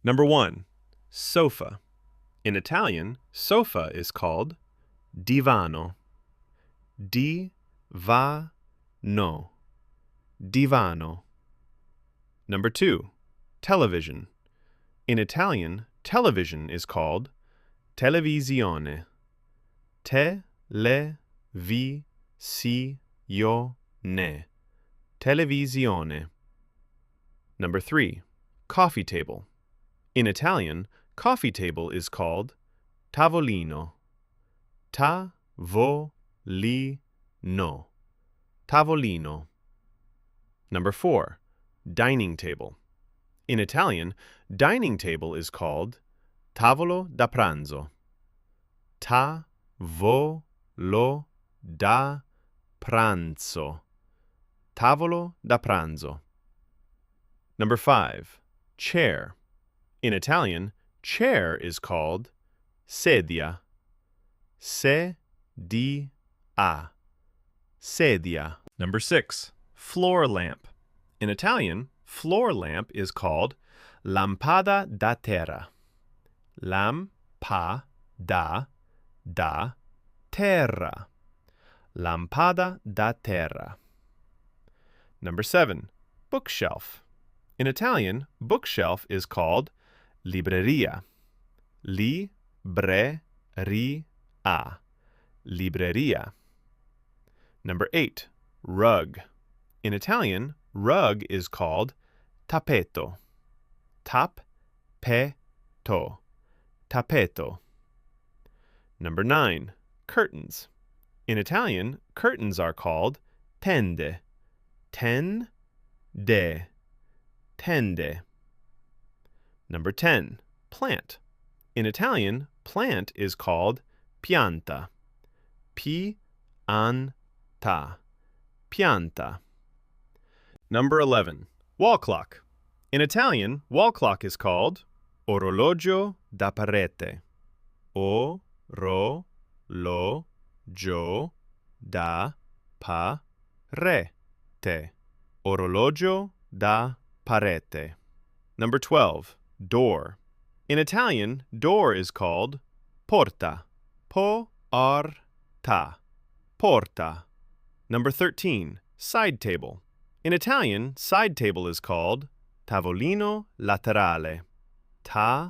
Number 1. Sofa. In Italian, sofa is called divano. Divano. Divano. Number 2. Television. In Italian, television is called televisione. Televisione. Televisione. Number 3. Coffee table. In Italian, coffee table is called tavolino. Tavolino. Tavolino. Number 4. Dining table. In Italian, dining table is called tavolo da pranzo. Tavolo da pranzo. Tavolo da pranzo. Number 5. Chair. In Italian, chair is called sedia. Sedia. Sedia. Number 6. Floor lamp. In Italian, floor lamp is called lampada da terra. Lampada da terra. Lampada da terra. Number 7. Bookshelf. In Italian, bookshelf is called Libreria. Libreria. Libreria. Number 8. Rug. In Italian, rug is called tappeto. Tappeto. Tappeto. Number 9. Curtains. In Italian, curtains are called tende. Tende. Tende. Number 10. Plant. In Italian, plant is called pianta. Pianta. Pianta. Number 11. Wall clock. In Italian, wall clock is called orologio da parete. Orologio da parete. Orologio da parete. Number 12. Door. In Italian, door is called porta. Porta. Porta. Number 13. Side table. In Italian, side table is called tavolino laterale. Tavolino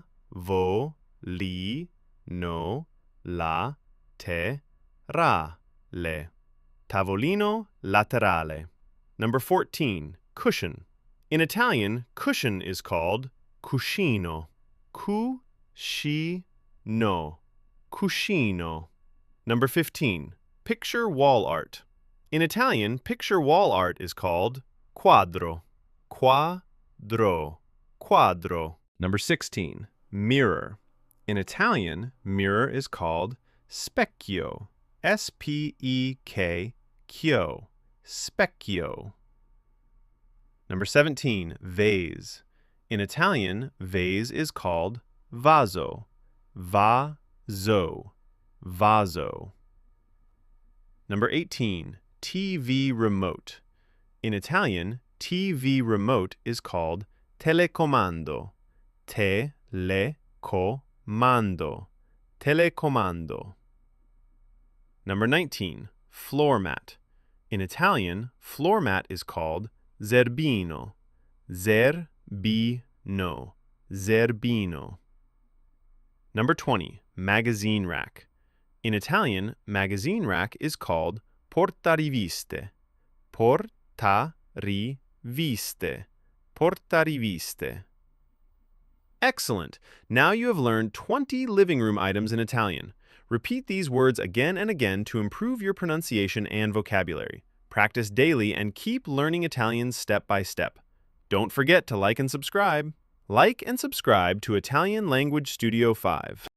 laterale. Tavolino laterale. Number 14. Cushion. In Italian, cushion is called cuscino. Cuscino. Cuscino. Number 15. Picture wall art. In Italian, picture wall art is called quadro. Quadro. Quadro. Number 16. Mirror. In Italian, mirror is called specchio. S-P-E-K-Q. Specchio. Number 17. Vase. In Italian, vase is called vaso. Vaso. Vaso. Number 18. TV remote. In Italian, TV remote is called telecomando. Telecomando. Telecomando. Number 19. Floor mat. In Italian, floor mat is called zerbino. Zerbino. Zerbino. Number 20. Magazine rack. In Italian, magazine rack is called portariviste. Portariviste. Portariviste. Excellent! Now you have learned 20 living room items in Italian. Repeat these words again and again to improve your pronunciation and vocabulary. Practice daily and keep learning Italian step by step. Don't forget to like and subscribe. Like and subscribe to Italian Language Studio 5.